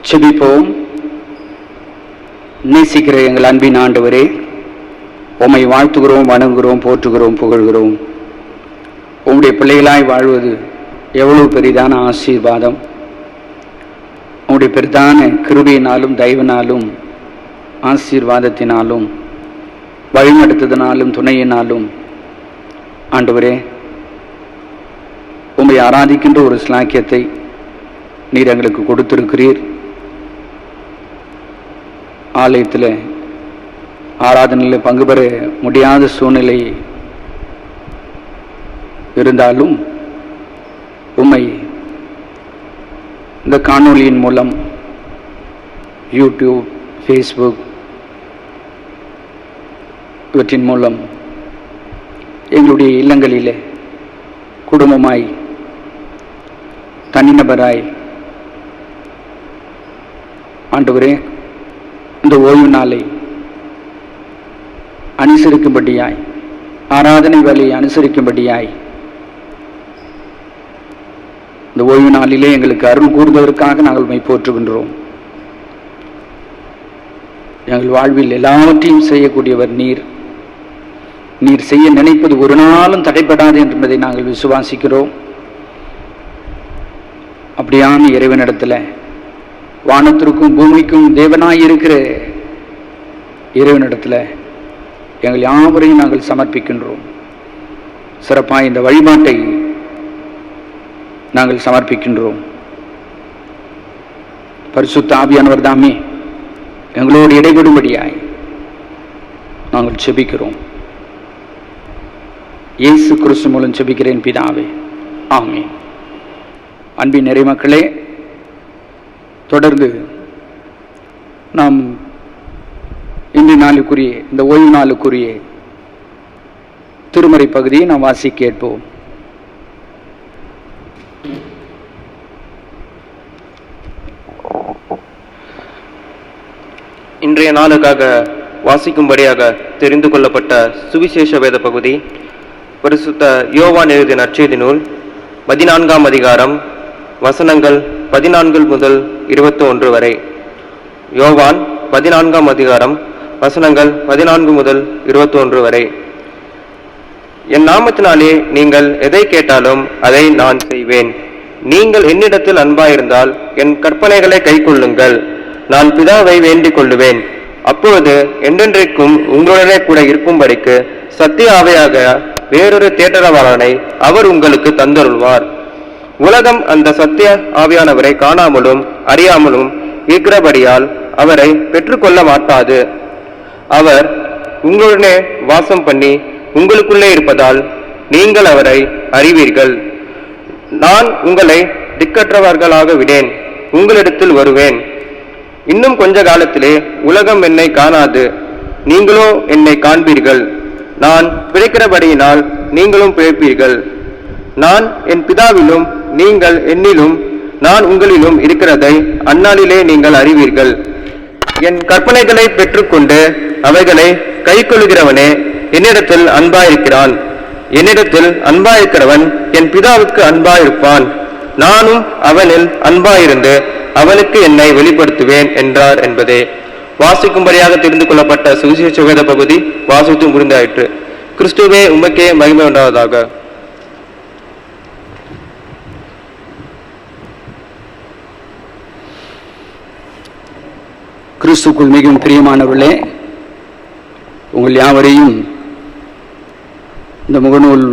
செபிப்போம். நேசிக்கிற எங்கள் அன்பின் ஆண்டவரே, உம்மை வாழ்த்துகிறோம், வணங்குகிறோம், போற்றுகிறோம், புகழ்கிறோம். உம்முடைய பிள்ளைகளாய் வாழ்வது எவ்வளவு பெரிதான ஆசீர்வாதம். உம்முடைய பெரிதான கிருபையினாலும் தயவினாலும் ஆசீர்வாதத்தினாலும் வழிநடத்துதனாலும் துணையினாலும் ஆண்டவரே, உம்மை ஆராதிக்கின்ற ஒரு ஸ்லாக்கியத்தை நீர் எங்களுக்கு கொடுத்திருக்கிறீர். ஆலயத்தில் ஆராதனையில் பங்கு பெற முடியாத சூழ்நிலை இருந்தாலும் உம்மை இந்த காணொளியின் மூலம் யூடியூப், ஃபேஸ்புக் இவற்றின் மூலம் எங்களுடைய இல்லங்களிலே குடும்பமாய் தனிநபராய் ஆண்டவரே இந்த ஓய்வு நாளை அனுசரிக்கும்படியாய், ஆராதனை வேலையை அனுசரிக்கும்படியாய் இந்த ஓய்வு நாளிலே எங்களுக்கு அருள் கூறுவதற்காக நாங்கள் உம்மை போற்றுகின்றோம். எங்கள் வாழ்வில் எல்லாவற்றையும் செய்யக்கூடியவர் நீர். நீர் செய்ய நினைப்பது ஒரு நாளும் தடைப்படாது என்பதை நாங்கள் விசுவாசிக்கிறோம். அப்படியான இறைவனிடத்தில், வானத்திற்கும் பூமிக்கும் தேவனாய் இருக்கிற இறைவனிடத்தில் எங்கள் யாவரையும் நாங்கள் சமர்ப்பிக்கின்றோம். சிறப்பாக இந்த வழிபாட்டை நாங்கள் சமர்ப்பிக்கின்றோம். பரிசுத்த ஆவியானவர் தாமே எங்களோடு இடைபடும்படியாய் நாங்கள் செபிக்கிறோம். இயேசு கிறிஸ்து மூலம் செபிக்கிறேன் பிதாவே, ஆமென். அன்பின் நிறைமக்களே, தொடர்ந்து நாம் இன்று நாளுக்குரிய, இந்த ஓய்வு நாளுக்குரிய திருமறை பகுதியை நாம் வாசிக்க கேட்போம். இன்றைய நாளுக்காக வாசிக்கும்படியாக தெரிந்து கொள்ளப்பட்ட சுவிசேஷ வேத பகுதி பரிசுத்த யோவான் எழுதிய நற்செய்தி நூல் 14ஆம் அதிகாரம் வசனங்கள் 14 முதல் 21 வரை. யோவான் 14ஆம் அதிகாரம் வசனங்கள் 14 முதல் 21 வரை. என் நாமத்தினாலே நீங்கள் எதை கேட்டாலும் அதை நான் செய்வேன். நீங்கள் என்னிடத்தில் அன்பாயிருந்தால் என் கற்பனைகளை கைக்கொள்ளுங்கள். நான் பிதாவை வேண்டிக் கொள்ளுவேன். அப்பொழுது என்றென்றைக்கும் உங்களுடனே கூட இருக்கும்படிக்கு சத்திய ஆவியாக வேறொரு தேற்றரவாளனை அவர் உங்களுக்கு தந்தருள்வார். உலகம் அந்த சத்திய ஆவியானவரை காணாமலும் அறியாமலும் இருக்கிறபடியால் அவரை பெற்றுக்கொள்ள மாட்டாது. அவர் உங்களுடனே வாசம் பண்ணி உங்களுக்குள்ளே இருப்பதால் நீங்கள் அவரை அறிவீர்கள். நான் உங்களை திக்கற்றவர்களாக விடேன், உங்களிடத்தில் வருவேன். இன்னும் கொஞ்ச காலத்திலே உலகம் என்னை காணாது, நீங்களோ என்னை காண்பீர்கள். நான் பிழைக்கிறபடியினால் நீங்களும் பிழைப்பீர்கள். நான் என் பிதாவிலும் நீங்கள் என்னிலும் நான் உங்களிலும் இருக்கிறதை அந்நாளிலே நீங்கள் அறிவீர்கள். என் கற்பனைகளை பெற்றுக்கொண்டு அவைகளை கைக்கொள்கிறவனே என்னிடத்தில் அன்பாயிருக்கிறான். என்னிடத்தில் அன்பாயிருக்கிறவன் என் பிதாவுக்கு அன்பாயிருப்பான். நானும் அவனில் அன்பாயிருந்து அவனுக்கு என்னை வெளிப்படுத்துவேன் என்றார் என்பதே. வாசிக்கும்படியாக தெரிந்து கொள்ளப்பட்ட சுவிசேஷ வேத பகுதி வாசித்து முடிந்தாயிற்று. கிறிஸ்துவே உமக்கே மகிமை உண்டாவதாக. கிறிஸ்துக்குள் மிகவும் பிரியமானவர்களே, உங்கள் யாவரையும் இந்த முகநூல்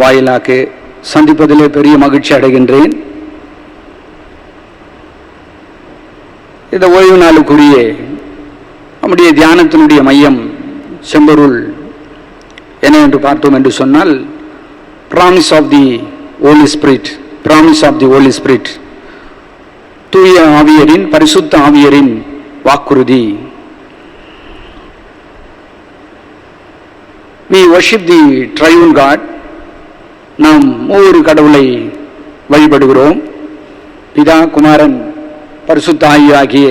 வாயிலாக சந்திப்பதிலே பெரிய மகிழ்ச்சி அடைகின்றேன். இந்த ஓய்வு நாளுக்குரிய நம்முடைய தியானத்தினுடைய மையம், செம்பொருள் என்னவென்று பார்த்தோம் என்று சொன்னால், promise of the Holy Spirit, promise of the Holy Spirit, தூய ஆவியரின், பரிசுத்த ஆவியரின் வாக்குறுதி. We worship the triune God. நாம் மூவொரு கடவுளை வழிபடுகிறோம். பிதா, குமாரன், பரிசுத்த ஆவி ஆகிய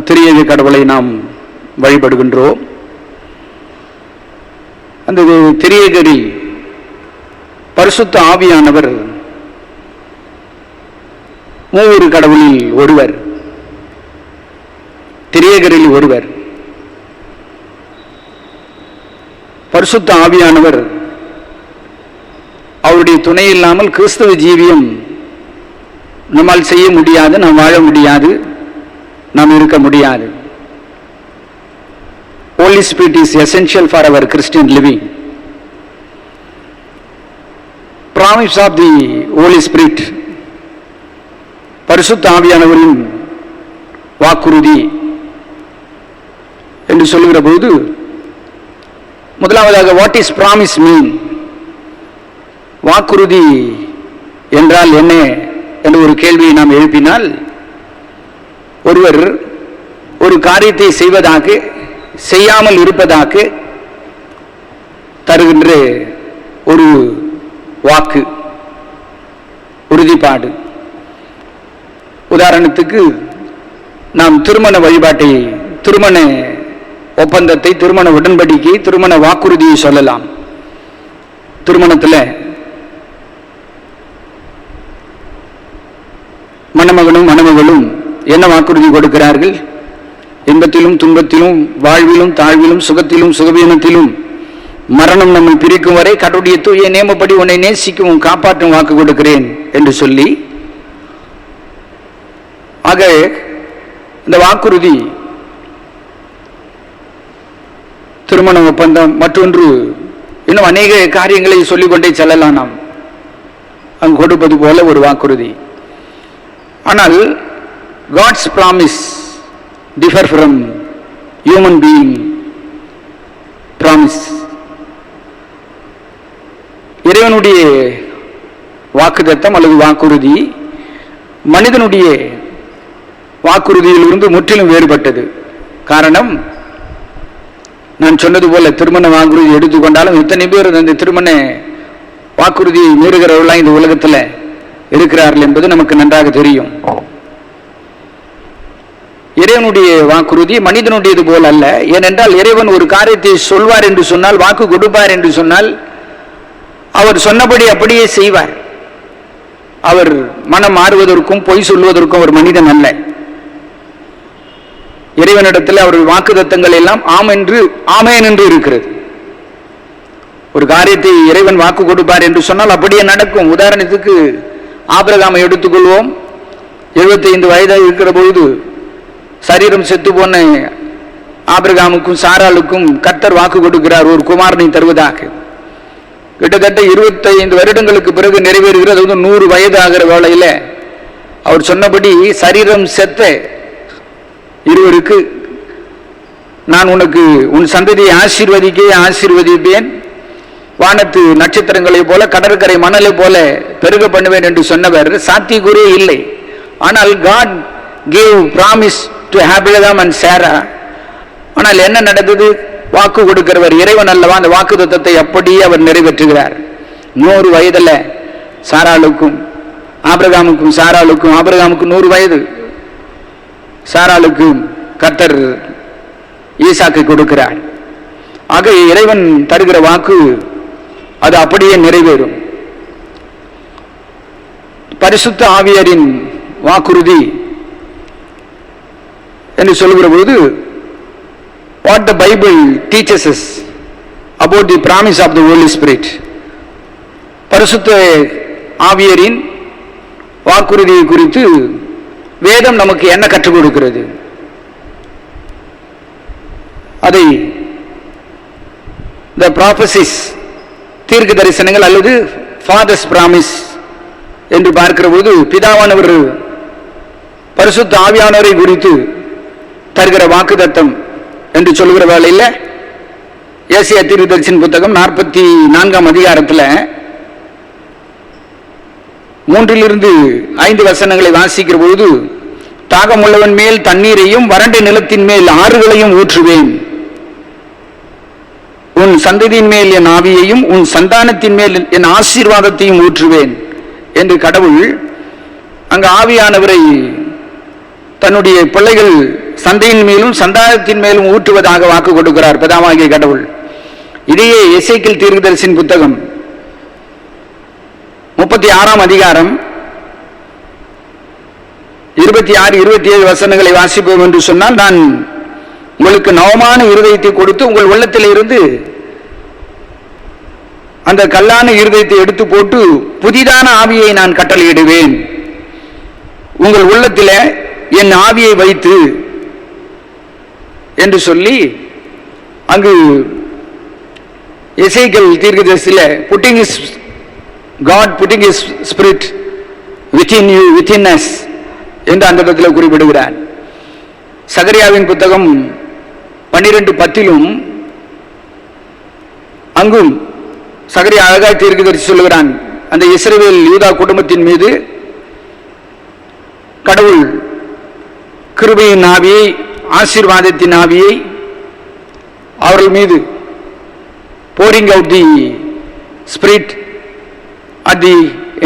திரியேக கடவுளை நாம் வழிபடுகின்றோம். அந்த திரியேகரில் பரிசுத்த ஆவியானவர் மூவொரு கடவுளில் ஒருவர், திரியேகரில் ஒருவர். பரிசுத்த ஆவியானவர் அவருடைய துணை இல்லாமல் கிறிஸ்தவ ஜீவியம் நம்மால் செய்ய முடியாது, நாம் வாழ முடியாது, நாம் இருக்க முடியாது. Holy Spirit is essential for our Christian living. Promise of the Holy Spirit, பரிசுத்த ஆவியானவரின் வாக்குறுதி என்று சொல்லுகிற போது, முதலாவதாக வாட் இஸ் ப்ராமிஸ் மீன், வாக்குறுதி என்றால் என்ன என்ற ஒரு கேள்வியை நாம் எழுப்பினால், ஒருவர் ஒரு காரியத்தை செய்வதாக செய்யாமல் இருப்பதாக தருகின்ற ஒரு வாக்கு, உறுதிப்பாடு. உதாரணத்துக்கு நாம் திருமண வழிபாட்டை, திருமண ஒப்பந்தத்தை, திருமண உடன்படிக்கை, திருமண வாக்குறுதியை சொல்லலாம். திருமணத்தில் மணமகனும் மணமகளும் என்ன வாக்குறுதி கொடுக்கிறார்கள்? இன்பத்திலும் துன்பத்திலும், வாழ்விலும் தாழ்விலும், சுகத்திலும் சுகவீனத்திலும், மரணம் நம்மை பிரிக்கும் வரை கடவுளுடைய தூய நியமப்படி உன்னை நேசிக்கவும் காப்பாற்றும் வாக்கு கொடுக்கிறேன் என்று சொல்லி, ஆக இந்த வாக்குறுதி, திருமண ஒப்பந்தம், மற்றொன்று இன்னும் அநேக காரியங்களை சொல்லிக்கொண்டே செல்லலாம். நாம் அங்கு கொடுப்பது போல ஒரு வாக்குறுதி. ஆனால் God's promise differ from human being promise. இறைவனுடைய வாக்குத்தத்தம் அல்லது வாக்குறுதி மனிதனுடைய வாக்குறுதியிலிருந்து முற்றிலும் வேறுபட்டது. காரணம், நான் சொன்னது போல திருமண வாக்குறுதி எடுத்துக்கொண்டாலும் இத்தனை பேர் அந்த திருமண வாக்குறுதியை மீறுகிறவர்களாம் இந்த உலகத்தில் இருக்கிறார்கள் என்பது நமக்கு நன்றாக தெரியும். இறைவனுடைய வாக்குறுதி மனிதனுடையது போல் அல்ல. ஏனென்றால் இறைவன் ஒரு காரியத்தை சொல்வார் என்று சொன்னால், வாக்கு கொடுப்பார் என்று சொன்னால், அவர் சொன்னபடி அப்படியே செய்வார். அவர் மனம் மாறுவதற்கும் பொய் சொல்வதற்கும் ஒரு மனிதன் அல்ல. இறைவனிடத்தில் அவர்கள் வாக்குத்தத்தங்கள் எல்லாம் ஆம் என்று, ஆமேன் என்று இருக்கிறது. ஒரு காரியத்தை இறைவன் வாக்கு கொடுப்பார் என்று சொன்னால் அப்படியே நடக்கும். உதாரணத்துக்கு ஆபிரகாமை எடுத்துக்கொள்வோம். 75 வயதாக இருக்கிற பொழுது சரீரம் செத்து போன ஆபிரகாமுக்கும் சாராளுக்கும் கர்த்தர் வாக்கு கொடுக்கிறார், ஒரு குமாரனை தருவதாக. கிட்டத்தட்ட 25 வருடங்களுக்கு பிறகு நிறைவேறுகிறது. 100 வயது ஆகிற வேளையில் அவர் சொன்னபடி சரீரம் செத்த இருவருக்கு, நான் உனக்கு உன் சந்ததியை ஆசீர்வதிப்பேன், வானத்து நட்சத்திரங்களை போல கடற்கரை மணலை போல பெருக பண்ணுவேன் என்று சொன்னவர் சாத்தியக்கூறே இல்லை. ஆனால் God gave promise to Abraham and Sarah. ஆனால் என்ன நடந்தது? வாக்கு கொடுக்கிறவர் இறைவன் அல்லவா, அந்த வாக்கு தத்தத்தை அப்படியே அவர் நிறைவேற்றுகிறார். 100 வயதில் சாராளுக்கும் ஆபிரகாமுக்கும், ஆபிரகாமுக்கு 100 வயது, சாராளுக்கும் கர்த்தர் ஈசாக்கை கொடுக்கிறார். ஆக இறைவன் தருகிற வாக்கு அது அப்படியே நிறைவேறும். பரிசுத்த ஆவியாரின் வாக்குறுதி என்று சொல்லுகிற பொழுது, what the Bible teaches us about the promise of the Holy Spirit, பரிசுத்த ஆவியாரின் வாக்குறுதியை குறித்து வேதம் நமக்கு என்ன கற்றுக் கொடுக்கிறது? அதை the prophecies, தீர்க்க தரிசனங்கள் அல்லது ஃபாதர்ஸ் பிராமிஸ் என்று பார்க்கிற போது, பிதாவானவர் பரிசுத்த ஆவியானவரை குறித்து தருகிற வாக்குத்தத்தம் என்று சொல்லுகிற வேளையில் ஏசாயா தீர்க்கதரிசியின் புத்தகம் 44ஆம் அதிகாரத்தில் 3-5 வசனங்களை வாசிக்கிற பொழுது, தாகமுள்ளவன் மேல் தண்ணீரையும் வறண்ட நிலத்தின் மேல் ஆறுகளையும் ஊற்றுவேன், உன் சந்ததியின் மேல் என் ஆவியையும் உன் சந்தானத்தின் மேல் என் ஆசீர்வாதத்தையும் ஊற்றுவேன் என்று கடவுள் அங்கு ஆவியானவரை தன்னுடைய பிள்ளைகள் சந்தையின் மேலும் சந்தானத்தின் மேலும் ஊற்றுவதாக வாக்கு கொடுக்கிறார் பிதாவாகிய கடவுள். இதையே எசேக்கியேல் தீர்க்கதரிசியின் புத்தகம் 36ஆம் அதிகாரம் 26, 27 வசனங்களை வாசிப்போம் என்று சொன்னால், நான் உங்களுக்கு நவமான இருதயத்தை கொடுத்து உங்கள் உள்ளத்தில் இருந்து அந்த கல்லான இருதயத்தை எடுத்து போட்டு புதிதான ஆவியை நான் கட்டளையிடுவேன். உங்கள் உள்ளத்தில் என் ஆவியை வைத்து என்று சொல்லி அங்கு எசேக்கியேல் தீர்க்கதரிசியிலே God putting his spirit within you, within us என்று அந்த இடத்தில் குறிப்பிடுகிறார். சகரியாவின் புத்தகம் 12:10 அங்கும் சகரியா அழகாய் தீர்க்கதரிசி சொல்லுகிறான், அந்த இஸ்ரவேல் யூதா குடும்பத்தின் மீது கடவுள் கிருபையின் ஆவியை, ஆசீர்வாதத்தின் ஆவியை அவர்கள் மீது pouring out the spirit at the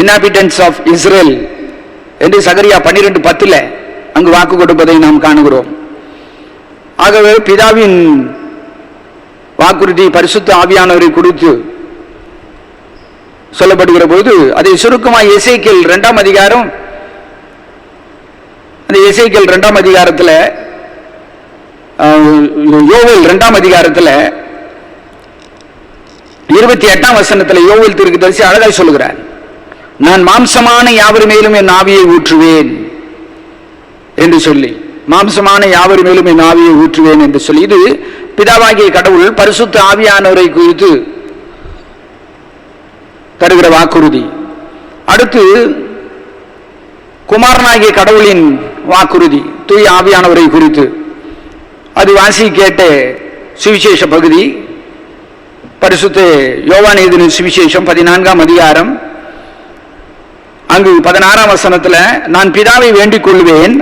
inhabitants of Israel என்று சகரியா 12:10 அங்கு வாக்கு கொடுப்பதை நாம் காணுகிறோம். ஆகவே பிதாவின் வாக்குறுதி பரிசுத்த ஆவியானவரை கொடுத்து சொல்லப்படுகிற போது அதை சுருக்கமாக எசேக்கியேல் 2ஆம் அதிகாரம், அந்த எசேக்கியேல் 2ஆம் அதிகாரத்தில், யோவேல் 2ஆம் அதிகாரத்தில் 28ஆம் வசனத்தில் யோவேல் தீர்க்கதரிசி அழகாய் சொல்லுகிறார், நான் மாம்சமான யாவர் மேலும் என் ஆவியை ஊற்றுவேன் என்று சொல்லி, மாம்சமான யாவர் மேலும் என் ஆவியை ஊற்றுவேன் என்று சொல்லி, இது பிதாவாகிய கடவுள் பரிசுத்த ஆவியானவரை குறித்து தருகிற வாக்குறுதி. அடுத்து குமாரனாகிய கடவுளின் வாக்குறுதி தூய ஆவியானவரை குறித்து, அது வாசி கேட்ட சுவிசேஷ பகுதி பரிசுத்த யோவான் எழுதின சுவிசேஷம் 14ஆம் அதிகாரம், அங்கு 16ஆம் வசனத்தில், நான் பிதாவை வேண்டிக் கொள்வேன்,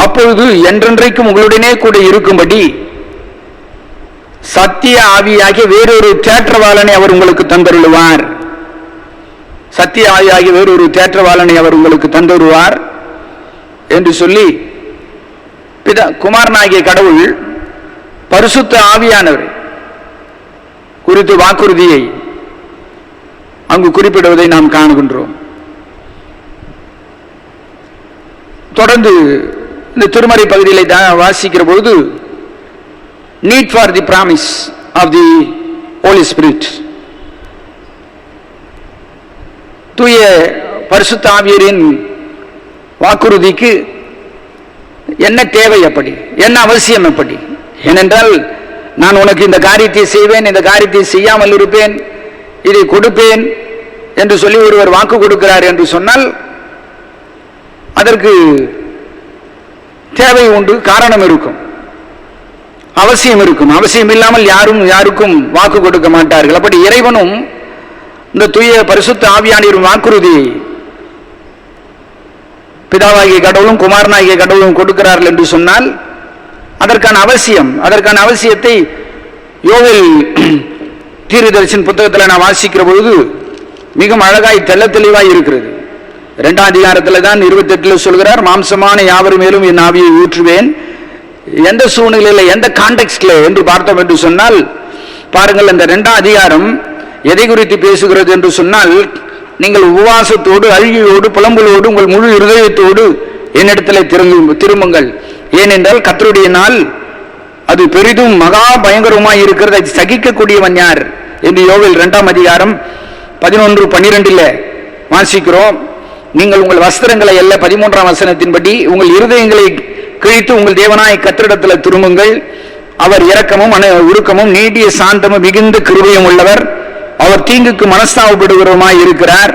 அப்பொழுது என்றென்றைக்கும் உங்களுடனே கூட இருக்கும்படி சத்திய ஆவியாகிய வேறொரு தேற்றவாளனை அவர் உங்களுக்கு தந்தருளுவார். சத்திய ஆவியாகிய வேறொரு தேற்றவாளனை அவர் உங்களுக்கு தந்தருவார் என்று சொல்லி பிதா குமாரனாகிய கடவுள் பரிசுத்த ஆவியானவர் குறித்து வாக்குறுதியை அங்கு குறிப்பிடுவதை நாம் காணுகின்றோம். தொடர்ந்து இந்த திருமறை பகுதியிலே வாசிக்கிற பொழுது need for the promise of the Holy Spirit, தூய பரிசுத்த ஆவியரின் வாக்குறுதிக்கு என்ன தேவை, எப்படி என்ன அவசியம், எப்படி? ஏனென்றால் நான் உனக்கு இந்த காரியத்தை செய்வேன், இந்த காரியத்தை செய்யாமல் இருப்பேன், இதை கொடுப்பேன் என்று சொல்லி ஒருவர் வாக்கு கொடுக்கிறார் என்று சொன்னால் அதற்கு தேவை உண்டு, காரணம் இருக்கும், அவசியம் இருக்கும். அவசியம் இல்லாமல் யாரும் யாருக்கும் வாக்கு கொடுக்க மாட்டார்கள். அப்படி இறைவனும் இந்த தூய பரிசுத்த ஆவியானவரின் வாக்குறுதி பிதாவாகிய கடவுளும் குமாரனாகிய கடவுளும் கொடுக்கிறார்கள் என்று சொன்னால் அதற்கான அவசியத்தை யோவேல் தீர்க்கதரிசியின் புத்தகத்தில் நான் வாசிக்கிற பொழுது மிகவும் அழகாய் தெள்ள தெளிவாய் இருக்கிறது. 2ஆம் அதிகாரத்தில் தான் 28 சொல்கிறார், மாம்சமான யாவர் மேலும் என் ஆவியை ஊற்றுவேன். எந்த சூழ்நிலையில், எந்த கான்டெக்ஸ்ட்ல என்று பார்த்தோம் என்று சொன்னால், பாருங்கள், இந்த 2ஆம் அதிகாரம் எதை குறித்து பேசுகிறது என்று சொன்னால், நீங்கள் உபவாசத்தோடு, அழுகையோடு, புலம்பலோடு, உங்கள் முழு இருதயத்தோடு என்னிடத்தில் திரும்புங்கள். ஏனென்றால் கர்த்தருடைய நாள் அது பெரிதும் மகா பயங்கரமாய் இருக்கிறது, அதை சகிக்கக்கூடியவன் யார் என்று யோவேல் 2ஆம் அதிகாரம் 11-12 வாசிக்கிறோம். நீங்கள் உங்கள் வஸ்திரங்களை அல்ல, 13ஆம் வசனத்தின்படி உங்கள் இருதயங்களை கிழித்து உங்கள் தேவனாய் கர்த்தரிடத்தில் திரும்புங்கள். அவர் இரக்கமும் உருக்கமும் நீடிய சாந்தமும் மிகுந்த கிருபையும் உள்ளவர், அவர் தீங்குக்கு மனஸ்தாபப்படுகிறவருமாய் இருக்கிறார்.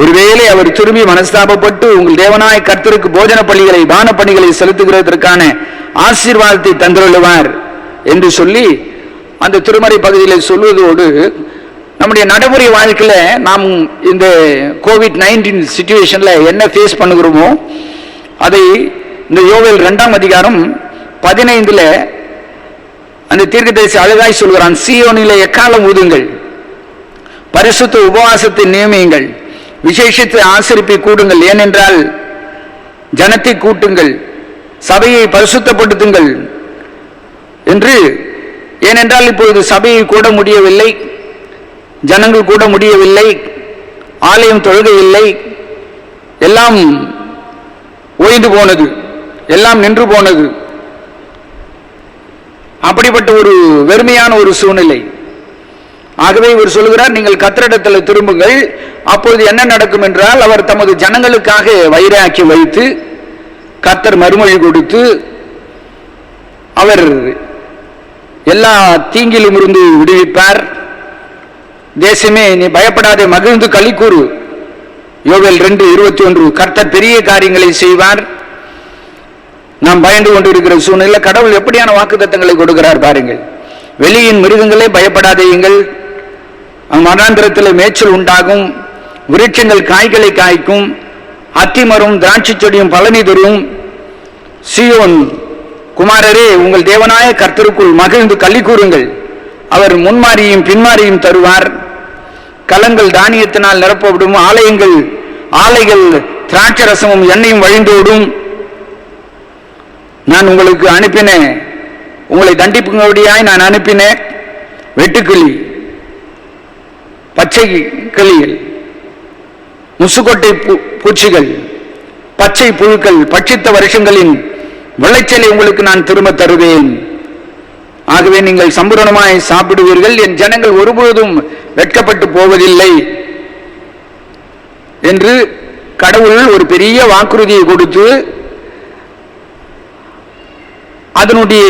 ஒருவேளை அவர் திரும்பி மனஸ்தாபப்பட்டு உங்கள் தேவனாய் கர்த்தருக்கு போஜன பலிகளை, பான பணிகளை செலுத்துகிறதற்கான ஆசீர்வாதத்தை தந்துள்ளுவார் என்று சொல்லி அந்த திருமறை பகுதியில் சொல்வதோடு, நம்முடைய நடைமுறை வாழ்க்கையில நாம் இந்த COVID-19 சிச்சுவேஷன்ல என்ன ஃபேஸ் பண்ணுகிறோமோ அதை இந்த யோவேல் 2ஆம் அதிகாரம் 15 அந்த தீர்க்கதரிசி அழகாய் சொல்கிறான், சீயோனிலே எக்காலம் ஊதுங்கள், பரிசுத்த உபவாசத்தை நியமியுங்கள், விசேஷித்த ஆசரிப்பை கூடுங்கள், ஏனென்றால் ஜனத்தை கூட்டுங்கள், சபையை பரிசுத்தப்படுத்துங்கள் என்று. ஏனென்றால் இப்பொழுது சபையை கூட முடியவில்லை, ஜனங்கள் கூட முடியவில்லை, ஆலயம் தொழுகை இல்லை, எல்லாம் ஓய்ந்து போனது, எல்லாம் நின்று போனது. அப்படிப்பட்ட ஒரு வெறுமையான ஒரு சூழ்நிலை. ஆகவே இவர் சொல்கிறார், நீங்கள் கர்த்தரிடத்தில் திரும்புங்கள். அப்பொழுது என்ன நடக்கும் என்றால், அவர் தமது ஜனங்களுக்காக வைராக்கி வைத்து கர்த்தர் மறுமொழி கொடுத்து அவர் எல்லா தீங்கிலும் இருந்து விடுவிப்பார். தேசமே நீ பயப்படாதே, மகிழ்ந்து களி கூறு. யோவேல் 2:21. கர்த்தர் பெரிய காரியங்களை செய்வார். நாம் பயந்து கொண்டிருக்கிற சூழ்நிலை கடவுள் எப்படியான வாக்குத்தத்தங்களை கொடுக்கிறார் பாருங்கள். வெளியின் மிருகங்களே பயப்படாதேயுங்கள், மரணாந்திரத்தில் மேய்ச்சல் உண்டாகும், விருட்சங்கள் காய்களை காய்க்கும், அத்திமரம் திராட்சை செடியும் பலனி தரும். சீயோன் குமாரரே, உங்கள் தேவனாய கர்த்தருக்குள் மகிழ்ந்து களி கூறுங்கள். அவர் முன்மாரியும் பின்மாரியும் தருவார். கலங்கள் தானியத்தினால் நிரப்பப்படும், ஆலைகள் திராட்சரசமும் எண்ணெயும் வழிந்தோடும். நான் உங்களுக்கு அனுப்பினேன், உங்களை தண்டிப்பும்படியாய் நான் அனுப்பினேன் வெட்டுக்கிளி, பச்சை கிளிகள், முசுக்கொட்டை பூச்சிகள், பச்சை புழுக்கள், பட்சித்த வருஷங்களின் விளைச்சலை உங்களுக்கு நான் திரும்ப தருவேன். ஆகவே நீங்கள் சம்பூரணமாய் சாப்பிடுவீர்கள், என் ஜனங்கள் ஒருபோதும் வெட்கப்பட்டு போவதில்லை என்று கடவுள் ஒரு பெரிய வாக்குறுதியை கொடுத்து அதனுடைய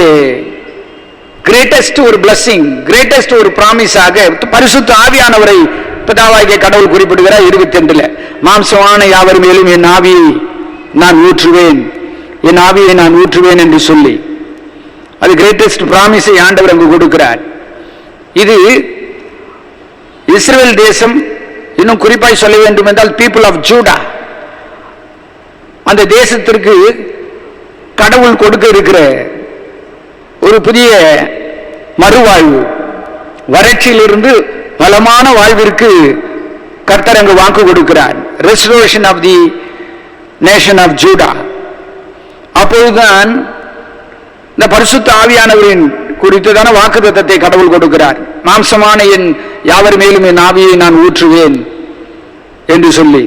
கிரேட்டஸ்ட் ஒரு பிளஸிங், கிரேட்டஸ்ட் ஒரு பிராமிஸாக பரிசுத்த ஆவியானவரை பிதாவாகிய கடவுள் குறிப்பிடுகிறார் 22. மாம்சமான யாவர் மேலும் என் ஆவியை நான் ஊற்றுவேன், என் ஆவியை நான் ஊற்றுவேன் என்று சொல்லி அது கிரேட்டஸ்ட் பிராமிஸை ஆண்டவர் அங்கு கொடுக்கிறார். இது இஸ்ரவேல் தேசம், இன்னும் குறிப்பாய் சொல்ல வேண்டும் என்றால் பீப்புள் ஆஃப் ஜூடா, அந்த தேசத்திற்கு கடவுள் கொடுக்க இருக்கிற ஒரு புதிய மறுவாழ்வு, வறட்சியிலிருந்து பலமான வாழ்விற்கு கர்த்தர் அங்கு வாக்கு கொடுக்கிறார். Restoration of the nation of Judah. அப்போதுதான் இந்த பரிசுத்த ஆவியானவரின் குறித்ததான வாக்குத்தத்தத்தை கடவுள் கொடுக்கிறார். மாம்சமான என் யாவர் மேலும் என் ஆவியை நான் ஊற்றுவேன் என்று சொல்லி.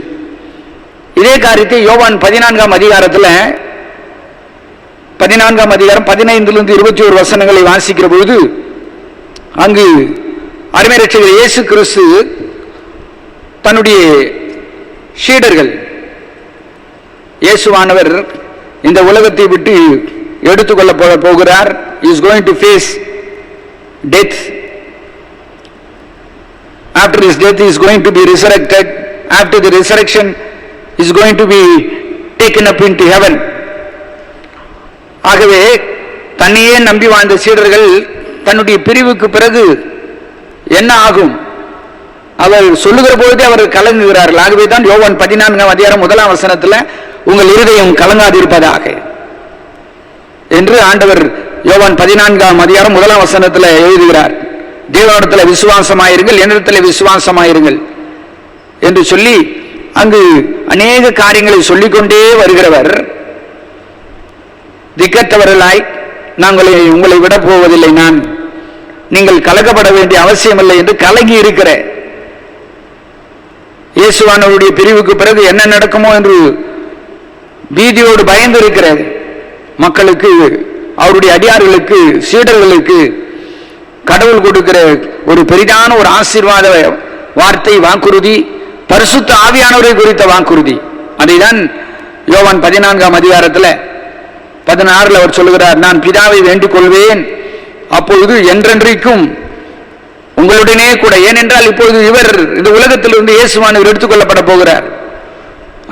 இதே காரியத்தை யோவான் 14ஆம் அதிகாரத்தில் 14ஆம் அதிகாரம் 15 21 வசனங்களை வாசிக்கிற பொழுது அங்கு அருமை இரட்சகர் இயேசு கிறிஸ்து தன்னுடைய சீடர்கள், இயேசுவானவர் இந்த உலகத்தை விட்டு எடுத்துக்கொள்ள போகிறார். He is going to face death. After his death he is going to be resurrected. After the resurrection he is going to be taken up into heaven. ஆகவே தன்னையே நம்பி வாழ்ந்த சீடர்கள் தன்னுடைய பிரிவுக்கு பிறகு என்ன ஆகும் அவர் சொல்லுகிற பொழுதே அவர் கலங்குகிறார்கள். ஆகவே தான் யோவான் 14ஆம் அதிகாரம் 1ஆம் வசனத்தில் உங்கள் இருதயம் கலங்காதிருப்பதாக என்று ஆண்டவர் யோவான் 14ஆம் அதிகாரம் 1ஆம் வசனத்தில் எழுதுகிறார். தேவனிடத்தில் விசுவாசமாயிருங்கள், என்னிடத்தில் விசுவாசமாயிருங்கள் என்று சொல்லி அங்கு அநேக காரியங்களை சொல்லிக்கொண்டே வருகிறவர், திக்கற்றவர்களாய் நாங்கள் உங்களை விட போவதில்லை, நீங்கள் கலக்கப்பட வேண்டிய அவசியமில்லை என்று கலங்கி இருக்கிற இயேசுவானவருடைய பிரிவுக்கு பிறகு என்ன நடக்குமோ என்று பீதியோடு பயந்து இருக்கிற மக்களுக்கு, அவருடைய அடியார்களுக்கு, சீடர்களுக்கு கடவுள் கொடுக்கிற ஒரு பெரிதான ஒரு ஆசீர்வாத வார்த்தை, வாக்குறுதி, பரிசுத்த ஆவியானவரை குறித்த வாக்குறுதி. அதைதான் யோவான் 14ஆம் அதிகாரத்தில் 16 அவர் சொல்லுகிறார், நான் பிதாவை வேண்டிக் கொள்வேன், அப்பொழுது என்றென்றைக்கும் உங்களுடனே கூட. ஏனென்றால் இப்பொழுது இவர் இந்த உலகத்திலிருந்து இயேசுவானவர் எடுத்துக்கொள்ளப்பட போகிறார்.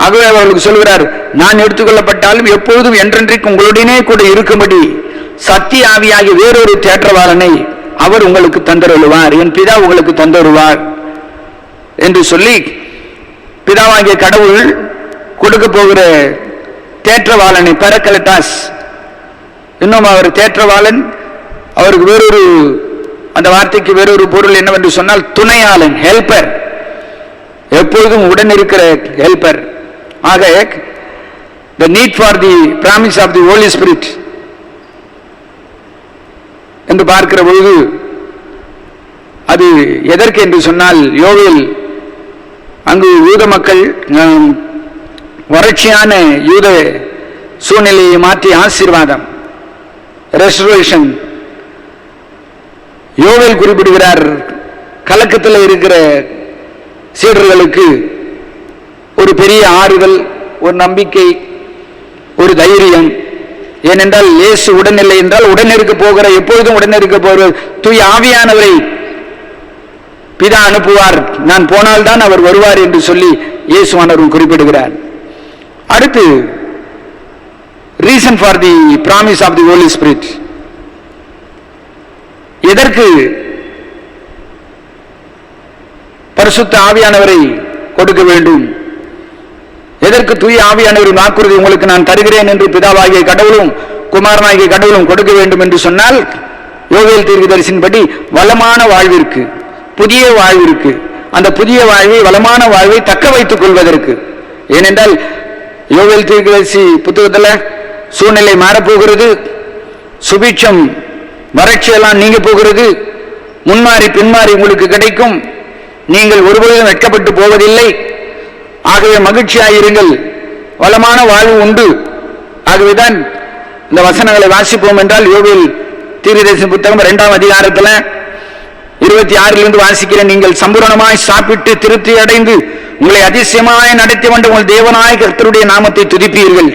ஆகவே அவர்களுக்கு சொல்கிறார், நான் எடுத்துக்கொள்ளப்பட்டாலும் எப்பொழுதும் என்றென்றைக்கும் உங்களுடனே கூட இருக்கும்படி சத்திய ஆவியாகி வேறொரு தேற்றவாளனை அவர் உங்களுக்கு தந்தருவார், என் பிதா உங்களுக்கு தந்தருவார் என்று சொல்லி பிதாவாகிய கடவுள் கொடுக்க போகிற தேற்றவாளனை, பெரக்கலட்டாஸ், இன்னும் அவர் தேற்றவாளன், அவருக்கு வேறொரு, அந்த வார்த்தைக்கு வேறொரு பொருள் என்னவென்று சொன்னால் துணையாளன், ஹெல்பர், எப்பொழுதும் உடன் இருக்கிற ஹெல்பர். ஆக the need for the promise of the Holy Spirit என்று பார்க்கிற பொழுது அது எதற்கு என்று சொன்னால், யோவேல் அங்கு யூத மக்கள், வறட்சியான யூத சூழ்நிலையை மாற்றி ஆசீர்வாதம், ரெஸ்டரேஷன். யோவேல் குறிப்பிடுகிறார், கலக்கத்தில் இருக்கிற சீடர்களுக்கு ஒரு பெரிய ஆறுதல், ஒரு நம்பிக்கை, ஒரு தைரியம். ஏனென்றால் இயேசு உடன் இல்லை என்றால் உடன் இருக்க போகிற, எப்பொழுதும் உடன் இருக்க போகிற தூய ஆவியானவரை பிதா அனுப்புவார், நான் போனால்தான் அவர் வருவார் என்று சொல்லி இயேசுவானவர் குறிப்பிடுகிறார். அடுத்து reason for the promise of the Holy Spirit. எதற்கு பரிசுத்த ஆவியானவரை கொடுக்க வேண்டும், எதற்கு தூய ஆவியானவரின் வாக்குறுதி உங்களுக்கு நான் தருகிறேன் என்று பிதாவாகிய கடவுளும் குமாரனாகிய கடவுளும் கொடுக்க வேண்டும் என்று சொன்னால், யோவேல் தீர்க்கதரிசியின்படி வளமான வாழ்விற்கு, புதிய வாழ்விற்கு, அந்த புதிய வாழ்வை, வளமான வாழ்வை தக்க வைத்துக் கொள்வதற்கு. ஏனென்றால் யோவேல் தீர்க்கதரிசி புத்தகத்தில் சூழ்நிலை மாறப்போகிறது, சுபிட்சம் வறட்சியெல்லாம் நீங்க போகிறது, முன்மாறி பின்மாறி உங்களுக்கு கிடைக்கும், நீங்கள் ஒருபொழுதும் வெட்கப்பட்டு போவதில்லை, ஆகவே மகிழ்ச்சியாயிருங்கள், வளமான வாழ்வு உண்டு. ஆகவேதான் இந்த வசனங்களை வாசிப்போம் என்றால் யோவேல் தீர்க்கதரிசி புத்தகம் 2ஆம் அதிகாரத்தில் 26 வாசிக்கிறேன். நீங்கள் சம்பூரணமாய் சாப்பிட்டு திருப்தி அடைந்து உங்களை அதிசயமாய் நடத்தி வந்த உங்கள் தேவனாய கர்த்தருடைய நாமத்தை துதிப்பீர்கள்.